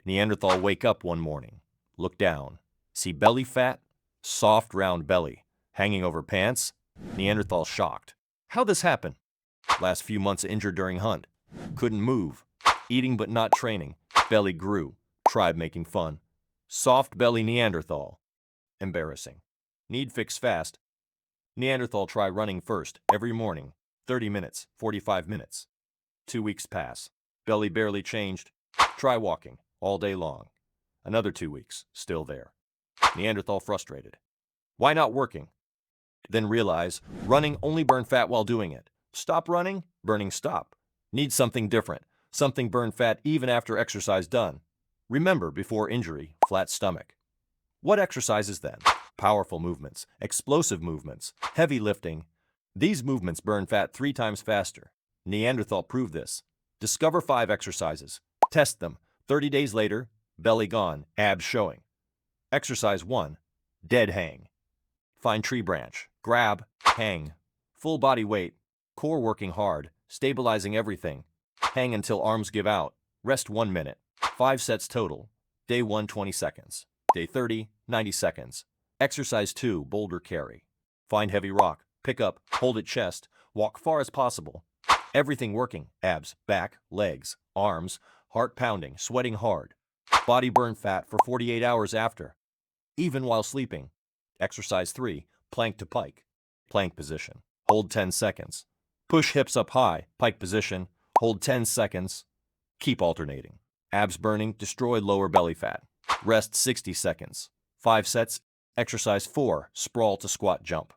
Neanderthal wake up one morning, look down, see belly fat, soft round belly, hanging over pants. Neanderthal shocked. How this happen? Last few months injured during hunt. Couldn't move. Eating but not training. Belly grew. Tribe making fun. Soft belly Neanderthal. Embarrassing. Need fix fast. Neanderthal try running first, every morning. 30 minutes, 45 minutes. 2 weeks pass. Belly barely changed. Try walking, all day long. Another 2 weeks, still there. Neanderthal frustrated. Why not working? Then realize, running only burn fat while doing it. Stop running, burning stop. Need something different. Something burn fat even after exercise done. Remember, before injury, flat stomach. What exercises then? Powerful movements, explosive movements, heavy lifting. These movements burn fat 3 times faster. Neanderthal proved this. Discover 5 exercises. Test them. 30 days later, belly gone, abs showing. Exercise 1. Dead hang. Find tree branch. Grab, hang. Full body weight. Core working hard, stabilizing everything. Hang until arms give out. Rest 1 minute. 5 sets total. Day 1, 20 seconds. Day 30, 90 seconds. Exercise 2, Boulder carry. Find heavy rock, pick up, hold it chest, walk far as possible. Everything working, abs, back, legs, arms, heart pounding, sweating hard. Body burn fat for 48 hours after, even while sleeping. Exercise 3, plank to pike. Plank position, hold 10 seconds. Push hips up high, pike position, hold 10 seconds. Keep alternating. Abs burning, destroy lower belly fat. Rest 60 seconds. 5 sets. Exercise 4, sprawl to squat jump.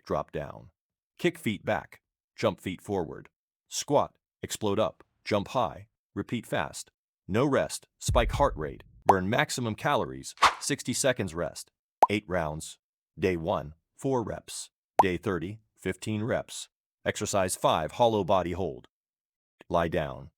Drop down. Kick feet back. Jump feet forward. Squat, explode up, jump high, repeat fast. No rest, spike heart rate, burn maximum calories, 60 seconds rest. 8 rounds. Day 1, 4 reps. Day 30, 15 reps. Exercise 5, hollow body hold. Lie down.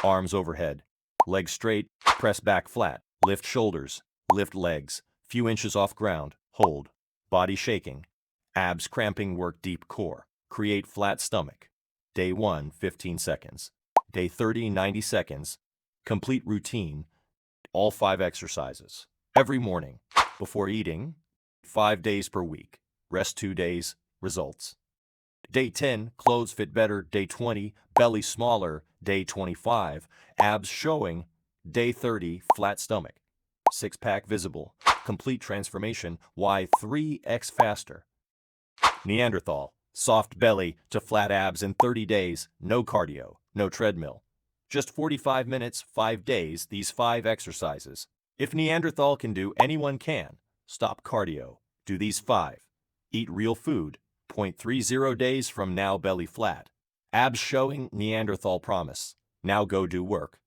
Arms overhead. Legs straight, press back flat. Lift shoulders, lift legs. Few inches off ground, hold. Body shaking. Abs cramping, work deep core. Create flat stomach. Day 1, 15 seconds. Day 30, 90 seconds. Complete routine. All 5 exercises. Every morning. Before eating. 5 days per week. Rest 2 days. Results. Day 10, clothes fit better. Day 20, belly smaller. Day 25, abs showing. Day 30, flat stomach. 6-pack visible. Complete transformation. Why 3x faster. Neanderthal, soft belly to flat abs in 30 days. No cardio, no treadmill. Just 45 minutes, 5 days, these 5 exercises. If Neanderthal can do, anyone can. Stop cardio. Do these 5. Eat real food. 0.30 days from now, belly flat. Abs showing, Neanderthal promise. Now go do work.